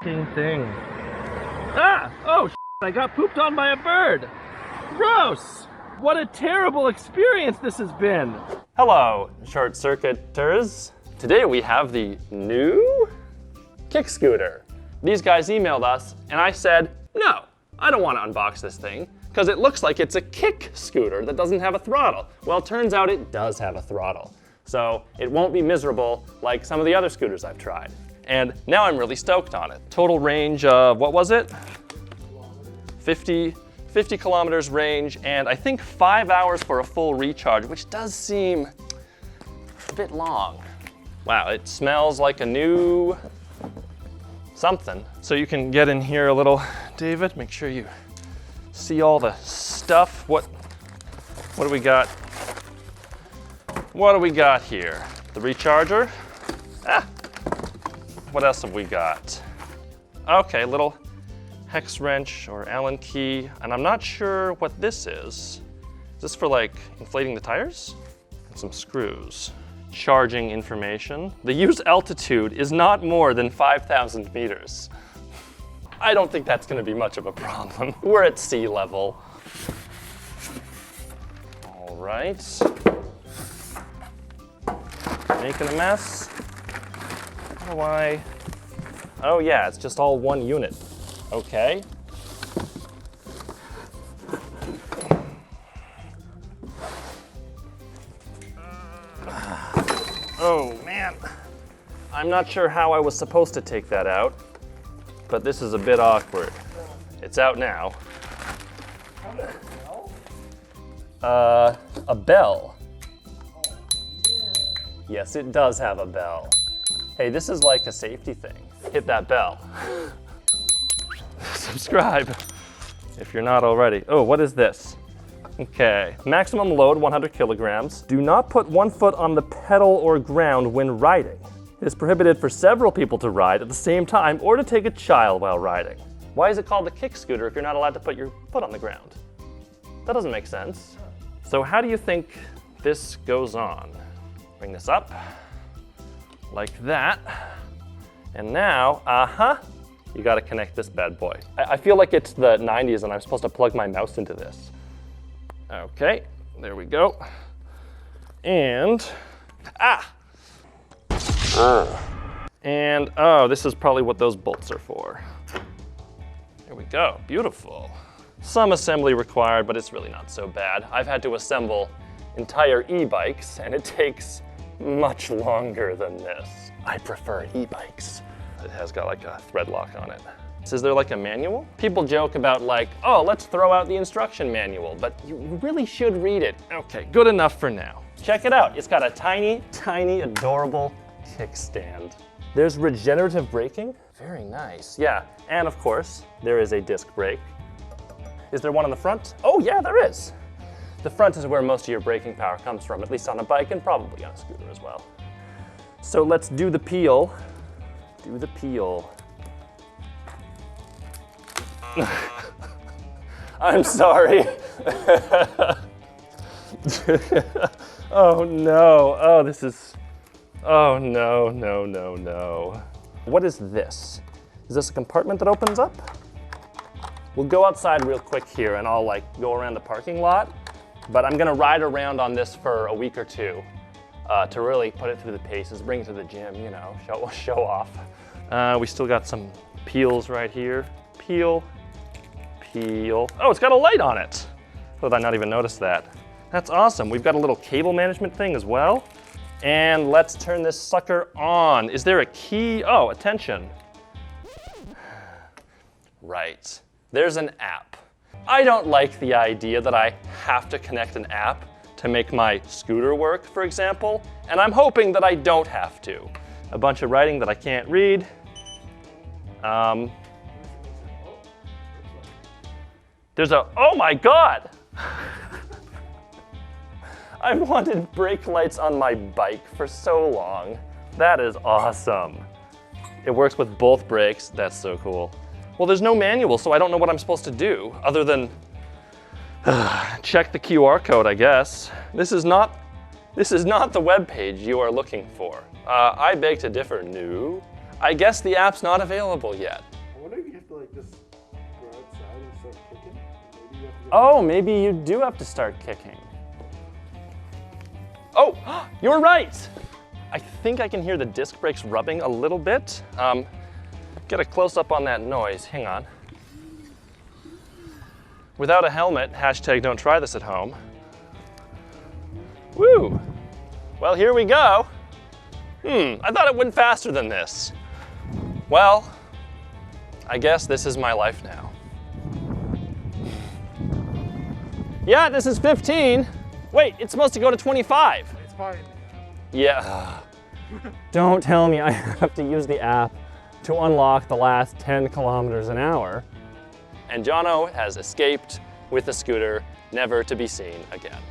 thing. Ah! Oh, I got pooped on by a bird. Gross! What a terrible experience this has been. Hello, short circuiters. Today we have the new kick scooter. These guys emailed us and I said, no, I don't want to unbox this thing because it looks like it's a kick scooter that doesn't have a throttle. Well, it turns out it does have a throttle. So it won't be miserable like some of the other scooters I've tried. And now I'm really stoked on it. Total range of, what was it? 50 kilometers range, and I think 5 hours for a full recharge, which does seem a bit long. Wow, it smells like a new something. So you can get in here a little, David, make sure you see all the stuff. What do we got? What do we got here? The recharger. What else have we got? Okay, little hex wrench or Allen key, and I'm not sure what this is. Is this for like inflating the tires? And some screws. Charging information. The use altitude is not more than 5,000 meters. I don't think that's gonna be much of a problem. We're at sea level. All right. Making a mess. How do I? Oh yeah, it's just all one unit. Okay. Oh man, I'm not sure how I was supposed to take that out, but this is a bit awkward. It's out now. A bell. Yes, it does have a bell. Hey, this is like a safety thing. Hit that bell. Subscribe if you're not already. Oh, what is this? Okay, maximum load 100 kilograms. Do not put one foot on the pedal or ground when riding. It is prohibited for several people to ride at the same time or to take a child while riding. Why is it called a kick scooter if you're not allowed to put your foot on the ground? That doesn't make sense. So how do you think this goes on? Bring this up like that. And now, you gotta connect this bad boy. I feel like it's the 90s and I'm supposed to plug my mouse into this. Okay, there we go. And, and, oh, this is probably what those bolts are for. There we go, beautiful. Some assembly required, but it's really not so bad. I've had to assemble entire e-bikes and it takes much longer than this. I prefer e-bikes. It has got like a thread lock on it. Is there like a manual? People joke about like, oh, let's throw out the instruction manual, but you really should read it. Okay, good enough for now. Check it out. It's got a tiny, tiny, adorable kickstand. There's regenerative braking. Very nice. Yeah, and of course, there is a disc brake. Is there one on the front? Oh yeah, there is. The front is where most of your braking power comes from, at least on a bike and probably on a scooter as well. So let's do the peel. Do the peel. I'm sorry. Oh no, oh this is, oh no, no, no, no. What is this? Is this a compartment that opens up? We'll go outside real quick here and I'll like go around the parking lot, but I'm gonna ride around on this for a week or two to really put it through the paces, bring it to the gym, you know, show off. We still got some peels right here. Peel, peel. Oh, it's got a light on it. How did I not even notice that? That's awesome. We've got a little cable management thing as well. And let's turn this sucker on. Is there a key? Oh, attention. Right, there's an app. I don't like the idea that I have to connect an app to make my scooter work, for example, and I'm hoping that I don't have to. A bunch of writing that I can't read. There's a, oh my God! I've wanted brake lights on my bike for so long. That is awesome. It works with both brakes, that's so cool. Well, there's no manual, so I don't know what I'm supposed to do other than check the QR code, I guess. This is not the web page you are looking for. I beg to differ. No. I guess the app's not available yet. I wonder if you have to like just go outside and start kicking. Maybe you have to Oh, maybe you do have to start kicking. Oh, you're right. I think I can hear the disc brakes rubbing a little bit. Get a close up on that noise, hang on. Without a helmet, hashtag don't try this at home. Woo, well here we go. I thought it went faster than this. Well, I guess this is my life now. Yeah, this is 15. Wait, it's supposed to go to 25. It's fine. Yeah. Don't tell me I have to use the app to unlock the last 10 kilometers an hour. And JONO has escaped with the scooter, never to be seen again.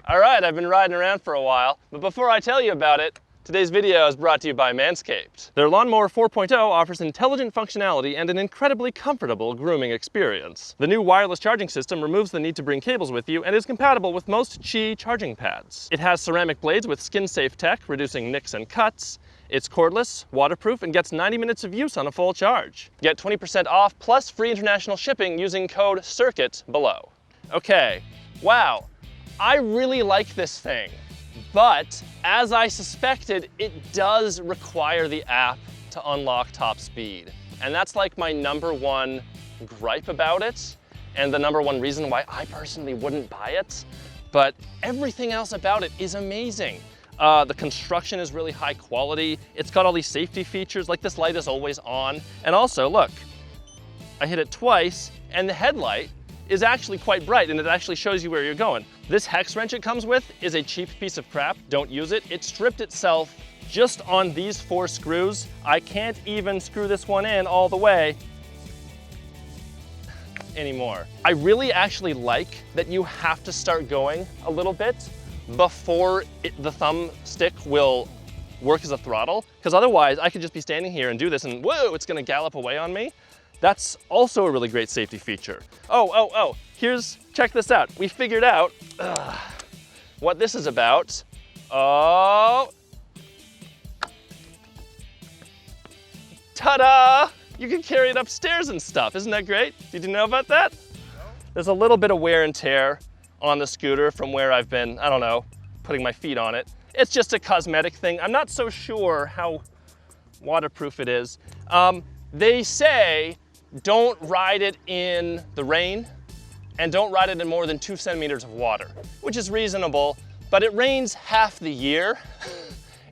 All right, I've been riding around for a while, but before I tell you about it, today's video is brought to you by Manscaped. Their Lawnmower 4.0 offers intelligent functionality and an incredibly comfortable grooming experience. The new wireless charging system removes the need to bring cables with you and is compatible with most Qi charging pads. It has ceramic blades with skin-safe tech, reducing nicks and cuts. It's cordless, waterproof, and gets 90 minutes of use on a full charge. Get 20% off plus free international shipping using code CIRCUIT below. Okay, wow, I really like this thing. But as I suspected, it does require the app to unlock top speed. And that's like my #1 gripe about it, and the #1 reason why I personally wouldn't buy it. But everything else about it is amazing. The construction is really high quality. It's got all these safety features, like this light is always on. And also, look, I hit it twice, and the headlight is actually quite bright, and it actually shows you where you're going. This hex wrench it comes with is a cheap piece of crap. Don't use it. It stripped itself just on these 4 screws. I can't even screw this one in all the way anymore. I really actually like that you have to start going a little bit before the thumbstick will work as a throttle, because otherwise I could just be standing here and do this and whoa, it's gonna gallop away on me. That's also a really great safety feature. Oh, check this out. We figured out what this is about. Oh, ta-da! You can carry it upstairs and stuff. Isn't that great? Did you know about that? No. There's a little bit of wear and tear on the scooter from where I've been, I don't know, putting my feet on it. It's just a cosmetic thing. I'm not so sure how waterproof it is. They say don't ride it in the rain and don't ride it in more than 2 centimeters of water, which is reasonable, but it rains half the year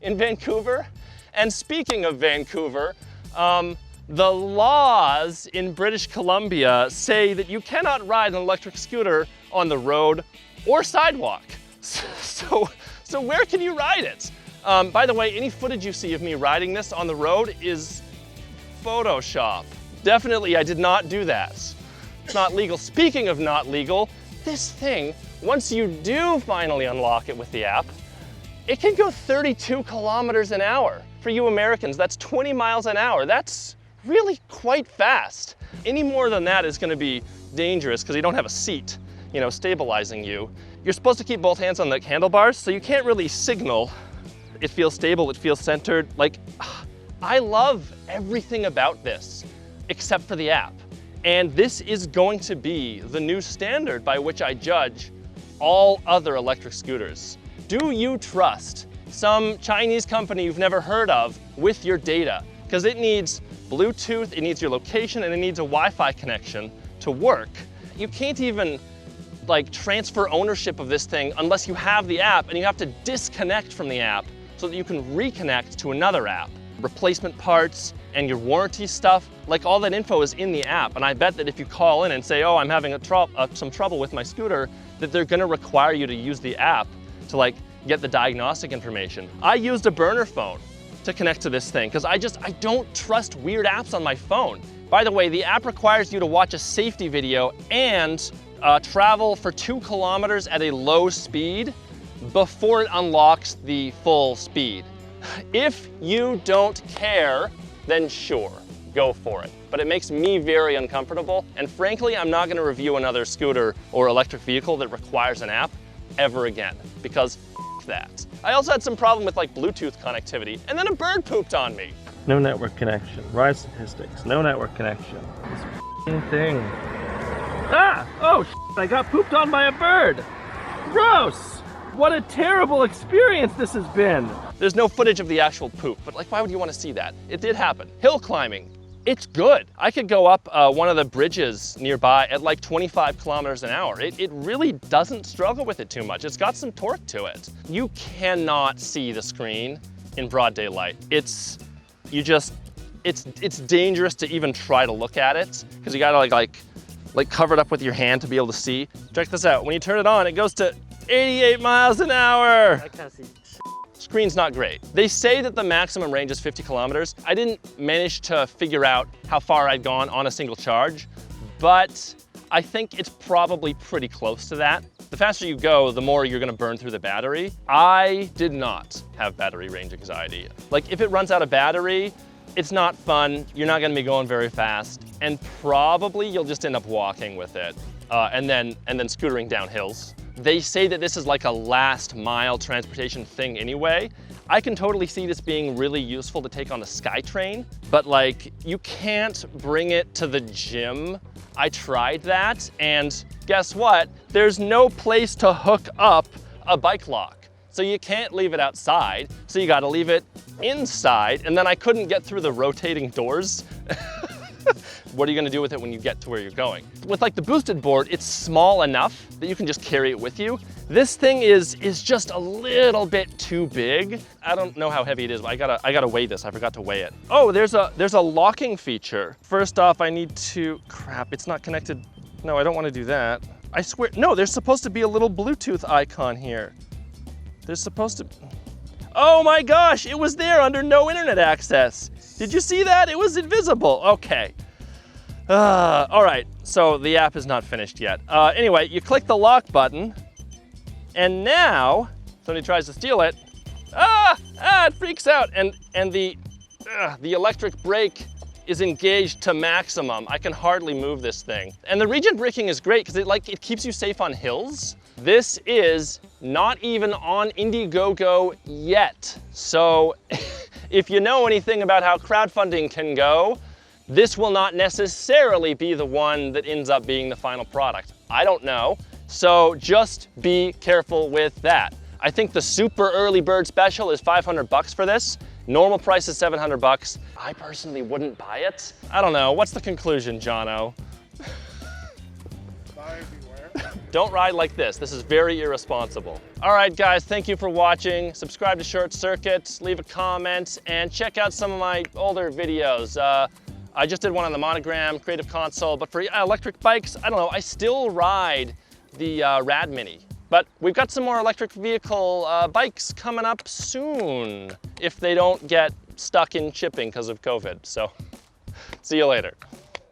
in Vancouver. And speaking of Vancouver, the laws in British Columbia say that you cannot ride an electric scooter on the road or sidewalk. So where can you ride it? By the way, any footage you see of me riding this on the road is Photoshop. Definitely, I did not do that. It's not legal. Speaking of not legal, this thing, once you do finally unlock it with the app, it can go 32 kilometers an hour. For you Americans, that's 20 miles an hour. That's really quite fast. Any more than that is gonna be dangerous because you don't have a seat, stabilizing you. You're supposed to keep both hands on the handlebars, so you can't really signal. It feels stable, it feels centered. Like, I love everything about this, except for the app. And this is going to be the new standard by which I judge all other electric scooters. Do you trust some Chinese company you've never heard of with your data? Because it needs Bluetooth, it needs your location, and it needs a Wi-Fi connection to work. You can't even transfer ownership of this thing unless you have the app, and you have to disconnect from the app so that you can reconnect to another app. Replacement parts and your warranty stuff, all that info is in the app. And I bet that if you call in and say, oh, I'm having some trouble with my scooter, that they're gonna require you to use the app to get the diagnostic information. I used a burner phone to connect to this thing because I don't trust weird apps on my phone. By the way, the app requires you to watch a safety video and travel for 2 kilometers at a low speed before it unlocks the full speed. If you don't care, then sure, go for it. But it makes me very uncomfortable, and frankly, I'm not gonna review another scooter or electric vehicle that requires an app ever again, because fuck that. I also had some problem with like Bluetooth connectivity, and then a bird pooped on me. No network connection. Ride statistics. No network connection. This f***ing thing. Ah! Oh, I got pooped on by a bird. Gross! What a terrible experience this has been. There's no footage of the actual poop, but like, why would you want to see that? It did happen. Hill climbing. It's good. I could go up one of the bridges nearby at like 25 kilometers an hour. It really doesn't struggle with it too much. It's got some torque to it. You cannot see the screen in broad daylight. It's dangerous to even try to look at it because you gotta like cover it up with your hand to be able to see. Check this out. When you turn it on, it goes to 88 miles an hour. I can't see. Screen's not great. They say that the maximum range is 50 kilometers. I didn't manage to figure out how far I'd gone on a single charge, but I think it's probably pretty close to that. The faster you go, the more you're gonna burn through the battery. I did not have battery range anxiety. Like if it runs out of battery, it's not fun, you're not gonna be going very fast, and probably you'll just end up walking with it and then scootering down hills. They say that this is like a last mile transportation thing anyway. I can totally see this being really useful to take on the SkyTrain, but like you can't bring it to the gym. I tried that, and guess what? There's no place to hook up a bike lock. So you can't leave it outside, so you gotta leave it inside, and then I couldn't get through the rotating doors. What are you gonna do with it when you get to where you're going? With like the boosted board, it's small enough that you can just carry it with you. This thing is just a little bit too big. I don't know how heavy it is, but I gotta weigh this. I forgot to weigh it. Oh, there's a locking feature. First off, I need to, crap, it's not connected. No, I don't wanna do that. I swear, no, there's supposed to be a little Bluetooth icon here. There's supposed to, oh my gosh, it was there under no internet access. Did you see that? It was invisible, okay. All right, so the app is not finished yet. Anyway, you click the lock button, and now somebody tries to steal it. It freaks out, and the electric brake is engaged to maximum. I can hardly move this thing. And the region braking is great because it keeps you safe on hills. This is not even on Indiegogo yet. So if you know anything about how crowdfunding can go, this will not necessarily be the one that ends up being the final product. I don't know. So just be careful with that. I think the super early bird special is 500 bucks for this. Normal price is 700 bucks. I personally wouldn't buy it. I don't know. What's the conclusion, JONO? Buyer beware. Don't ride like this. This is very irresponsible. All right, guys, thank you for watching. Subscribe to Short Circuit, leave a comment, and check out some of my older videos. I just did one on the Monogram, Creative Console, but for electric bikes, I don't know, I still ride the Rad Mini. But we've got some more electric vehicle bikes coming up soon, if they don't get stuck in shipping because of COVID. So, see you later.